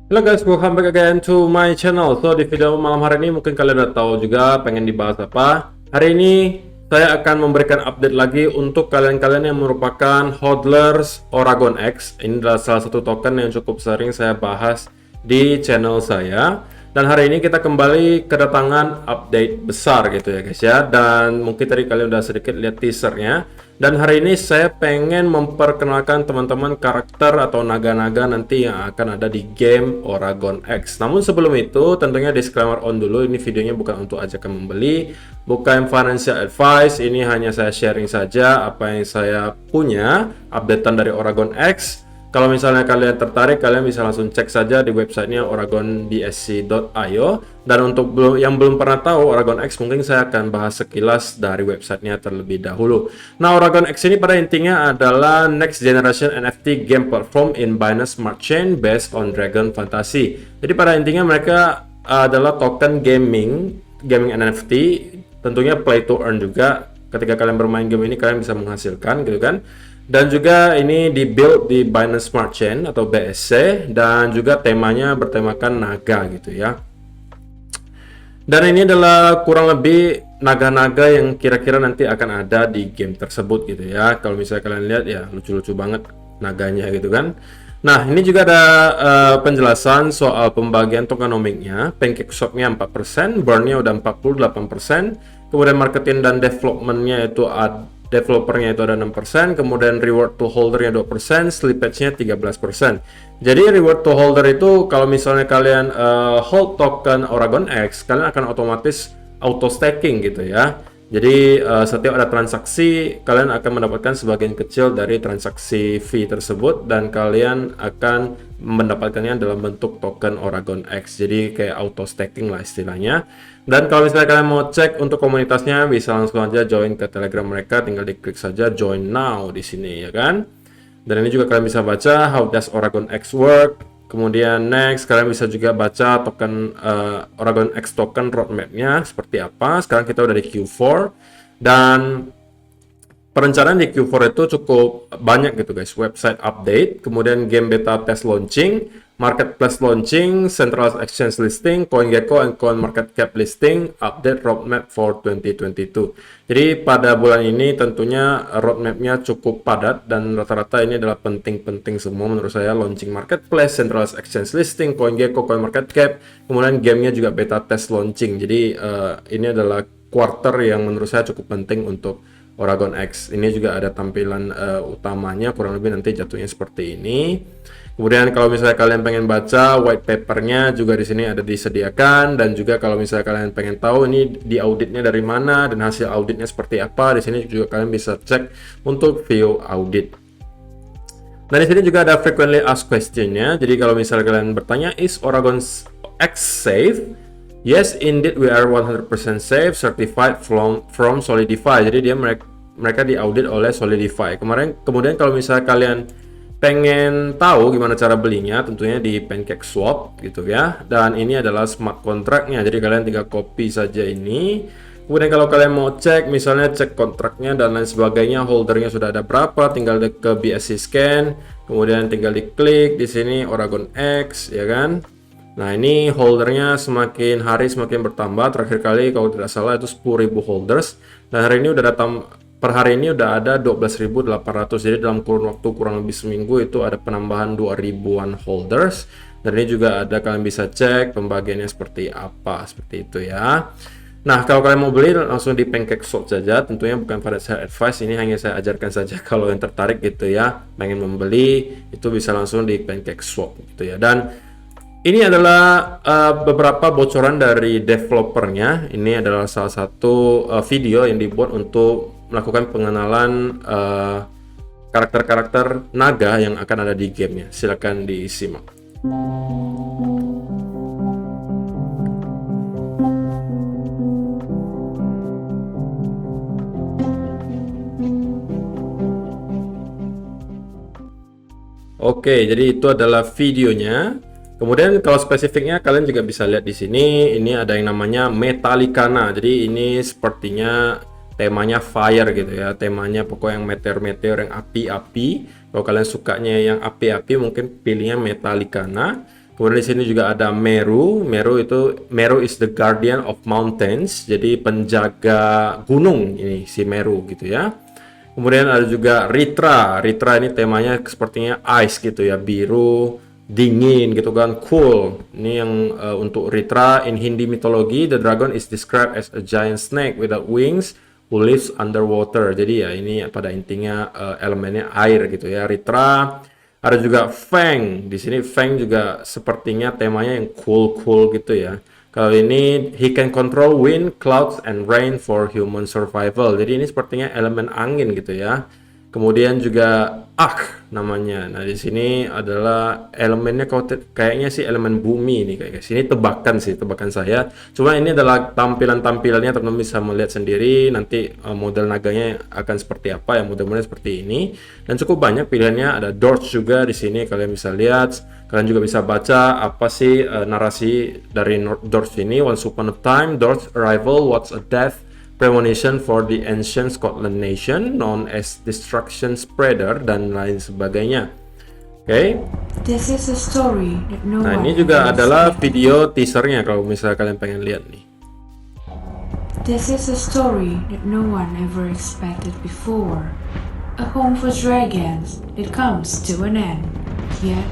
Halo guys, welcome back again to my channel. So di video malam hari ini mungkin kalian udah tahu juga pengen dibahas apa. Hari ini saya akan memberikan update lagi untuk kalian-kalian yang merupakan hodlers Oragon X. Ini adalah salah satu token yang cukup sering saya bahas di channel saya. Dan hari ini kita kembali kedatangan update besar gitu ya guys ya. Dan mungkin tadi kalian udah sedikit lihat teasernya. Dan hari ini saya pengen memperkenalkan teman-teman karakter atau naga-naga nanti yang akan ada di game Oragon X. Namun sebelum itu tentunya disclaimer on dulu, ini videonya bukan untuk ajakan membeli, bukan financial advice, ini hanya saya sharing saja apa yang saya punya, updatean dari Oragon X. Kalau misalnya kalian tertarik, kalian bisa langsung cek saja di websitenya oragondSC.io. Dan untuk yang belum pernah tahu Oragon X, mungkin saya akan bahas sekilas dari websitenya terlebih dahulu. Nah, Oragon X ini pada intinya adalah next generation NFT game platform in Binance Smart Chain based on Dragon Fantasy. Jadi pada intinya mereka adalah token gaming NFT, tentunya play to earn juga. Ketika kalian bermain game ini, kalian bisa menghasilkan gitu kan. Dan juga ini di-build di Binance Smart Chain atau BSC, dan juga temanya bertemakan naga gitu ya. Dan ini adalah kurang lebih naga-naga yang kira-kira nanti akan ada di game tersebut gitu ya. Kalau misalnya kalian lihat ya, lucu-lucu banget naganya gitu kan. Nah, ini juga ada penjelasan soal pembagian tokenomics-nya. PancakeSwap-nya 4%, burn-nya udah 48%, kemudian marketing dan development-nya itu developernya itu ada 6%, kemudian reward to holder-nya 2%, slippage-nya 13%. Jadi reward to holder itu kalau misalnya kalian hold token Oragon X, kalian akan otomatis auto staking gitu ya. Jadi setiap ada transaksi, kalian akan mendapatkan sebagian kecil dari transaksi fee tersebut, dan kalian akan mendapatkannya dalam bentuk token Oragon X. Jadi kayak auto staking lah istilahnya. Dan kalau misalnya kalian mau cek untuk komunitasnya, bisa langsung aja join ke Telegram mereka, tinggal diklik saja join now di sini ya kan. Dan ini juga kalian bisa baca how does Oragon X work. Kemudian next, kalian bisa juga baca token Oragon X token roadmap-nya seperti apa. Sekarang kita udah di Q4, dan perencanaan di Q4 itu cukup banyak gitu guys. Website update, kemudian game beta test launching, marketplace launching, centralized exchange listing, CoinGecko and CoinMarketCap listing, update roadmap for 2022. Jadi pada bulan ini tentunya roadmapnya cukup padat, dan rata-rata ini adalah penting-penting semua menurut saya. Launching marketplace, centralized exchange listing, CoinGecko, CoinMarketCap, kemudian gamenya juga beta test launching. Jadi ini adalah quarter yang menurut saya cukup penting untuk Oragon X. Ini juga ada tampilan utamanya, kurang lebih nanti jatuhnya seperti ini. Kemudian kalau misalnya kalian pengen baca white papernya juga di sini ada disediakan, dan juga kalau misalnya kalian pengen tahu ini di auditnya dari mana dan hasil auditnya seperti apa, di sini juga kalian bisa cek untuk view audit. Dan di sini juga ada frequently asked questionnya. Jadi kalau misalnya kalian bertanya, is Oragon X safe? Yes, indeed we are 100% safe, certified from Solidify. Jadi mereka diaudit oleh Solidify. Kemudian kalau misalnya kalian pengen tahu gimana cara belinya, tentunya di PancakeSwap gitu ya. Dan ini adalah smart contract-nya, jadi kalian tinggal copy saja ini. Kemudian kalau kalian mau cek, misalnya cek kontraknya dan lain sebagainya, holdernya sudah ada berapa, tinggal ke BSC scan, kemudian tinggal diklik di sini Oragon X ya kan. Nah, ini holdernya semakin hari semakin bertambah. Terakhir kali kalau tidak salah itu 10.000 holders, dan hari ini udah datang. Per hari ini udah ada 12.800. Jadi dalam kurun waktu kurang lebih seminggu itu ada penambahan 2.000-an holders. Dan ini juga ada, kalian bisa cek pembagiannya seperti apa, seperti itu ya. Nah, kalau kalian mau beli langsung di PancakeSwap saja. Tentunya bukan financial advice, ini hanya saya ajarkan saja. Kalau yang tertarik gitu ya, pengen membeli, itu bisa langsung di PancakeSwap gitu ya. Dan ini adalah beberapa bocoran dari developernya. Ini adalah salah satu video yang dibuat untuk melakukan pengenalan karakter-karakter naga yang akan ada di gamenya. Silahkan disimak. Oke, jadi itu adalah videonya. Kemudian kalau spesifiknya kalian juga bisa lihat di sini. Ini ada yang namanya Metallicana. Jadi ini sepertinya temanya fire gitu ya. Temanya pokoknya yang meteor-meteor, yang api-api. Kalau kalian sukanya yang api-api, mungkin pilihnya Metallicana. Kemudian di sini juga ada Meru. Meru is the guardian of mountains. Jadi penjaga gunung ini si Meru gitu ya. Kemudian ada juga Ritra. Ritra ini temanya sepertinya ice gitu ya, biru, dingin gitu kan, cool. Ini yang untuk Ritra. In Hindi mythology, the dragon is described as a giant snake without wings who lives underwater. Jadi ya ini pada intinya elemennya air gitu ya, Ritra. Ada juga Feng. Di sini Feng juga sepertinya temanya yang cool gitu ya. Kalau ini he can control wind, clouds, and rain for human survival. Jadi ini sepertinya elemen angin gitu ya. Kemudian juga namanya. Nah, di sini adalah elemennya kayaknya sih elemen bumi nih kayak sini, tebakan saya. Cuma ini adalah tampilannya teman-teman bisa melihat sendiri nanti model naganya akan seperti apa ya, model-modelnya seperti ini. Dan cukup banyak pilihannya, ada Dorch juga di sini kalian bisa lihat. Kalian juga bisa baca apa sih narasi dari Dorch ini. Once upon a time, Dorch's arrival was a death premonition for the ancient Scotland nation known as Destruction Spreader dan lain sebagainya. Oke. This is a story that no Nah, one ini juga ever adalah expected. video teasernya kalau misalnya kalian pengen lihat nih. This is a story that no one ever expected before. A home for dragons that comes to an end. Yet,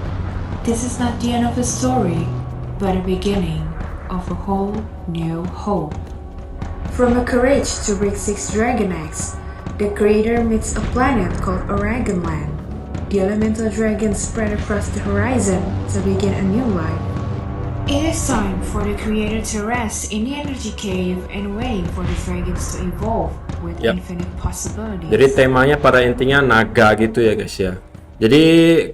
this is not the end of the story, but a beginning of a whole new hope. From a courage to break 6 dragon eggs, the creator meets a planet called Aragonland. The elemental dragons spread across the horizon to begin a new life. It is time for the creator to rest in the energy cave and waiting for the dragons to evolve with Yep. infinite possibilities. Jadi temanya pada intinya naga gitu ya guys ya. Jadi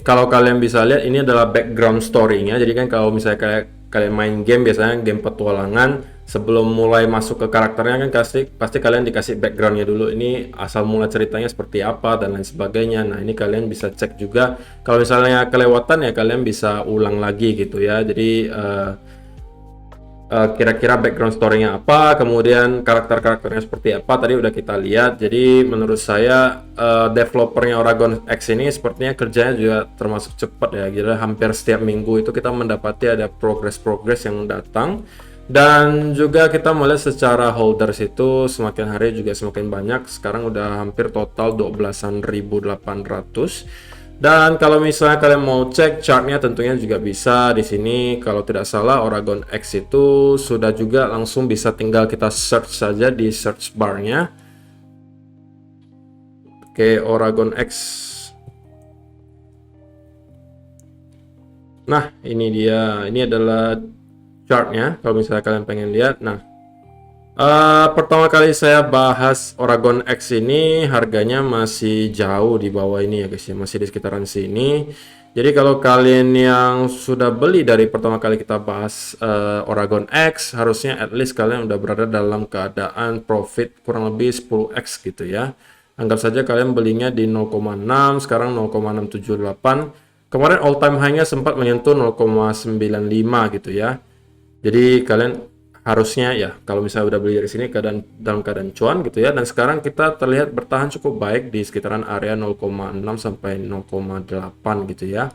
kalau kalian bisa lihat ini adalah background story-nya. Jadi kan kalau misalnya kalian main game biasanya game petualangan, sebelum mulai masuk ke karakternya kan pasti kalian dikasih backgroundnya dulu, ini asal mula ceritanya seperti apa dan lain sebagainya. Nah, ini kalian bisa cek juga. Kalau misalnya kelewatan ya kalian bisa ulang lagi gitu ya. Jadi kira-kira background story-nya apa, kemudian karakternya seperti apa tadi udah kita lihat. Jadi menurut saya developernya Oragon X ini sepertinya kerjanya juga termasuk cepat ya. Jadi hampir setiap minggu itu kita mendapati ada progress yang datang. Dan juga kita melihat secara holders itu semakin hari juga semakin banyak. Sekarang udah hampir total 12.800. Dan kalau misalnya kalian mau cek chartnya tentunya juga bisa di sini. Kalau tidak salah Oragon X itu sudah juga langsung bisa tinggal kita search saja di search barnya. Oke, Oragon X. Nah, ini dia. Ini adalah chartnya kalau misalnya kalian pengen lihat. Nah, pertama kali saya bahas Oragon X ini harganya masih jauh di bawah ini ya guys ya, masih di sekitaran sini. Jadi kalau kalian yang sudah beli dari pertama kali kita bahas Oragon X, harusnya at least kalian udah berada dalam keadaan profit kurang lebih 10x gitu ya. Anggap saja kalian belinya di 0,6, sekarang 0,678. Kemarin all time high-nya sempat menyentuh 0,95 gitu ya. Jadi kalian harusnya ya kalau misalnya udah beli dari sini dalam keadaan cuan gitu ya, dan sekarang kita terlihat bertahan cukup baik di sekitaran area 0,6 sampai 0,8 gitu ya.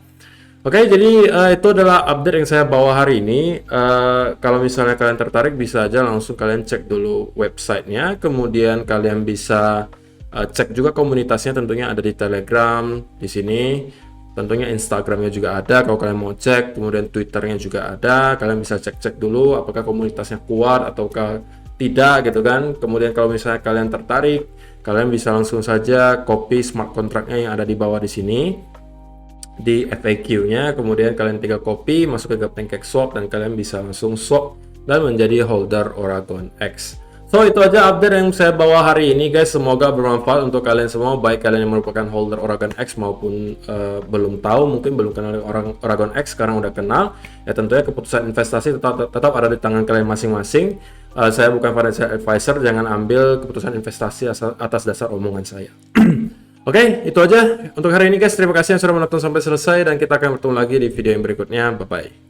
Oke, jadi itu adalah update yang saya bawa hari ini. Kalau misalnya kalian tertarik bisa aja langsung kalian cek dulu websitenya, kemudian kalian bisa cek juga komunitasnya, tentunya ada di Telegram di sini. Tentunya Instagramnya juga ada kalau kalian mau cek, kemudian Twitternya juga ada. Kalian bisa cek-cek dulu apakah komunitasnya kuat ataukah tidak gitu kan. Kemudian kalau misalnya kalian tertarik, kalian bisa langsung saja copy smart contract-nya yang ada di bawah di sini di FAQ-nya. Kemudian kalian tinggal copy, masuk ke Pancake Swap dan kalian bisa langsung swap dan menjadi holder Oragon X. So itu aja update yang saya bawa hari ini guys, semoga bermanfaat untuk kalian semua, baik kalian yang merupakan holder Oragon X maupun belum tahu, mungkin belum kenal Oragon X, sekarang udah kenal ya. Tentunya keputusan investasi tetap ada di tangan kalian masing-masing. Saya bukan financial advisor, jangan ambil keputusan investasi atas dasar omongan saya. Oke, itu aja untuk hari ini guys, terima kasih yang sudah menonton sampai selesai dan kita akan bertemu lagi di video yang berikutnya. Bye bye.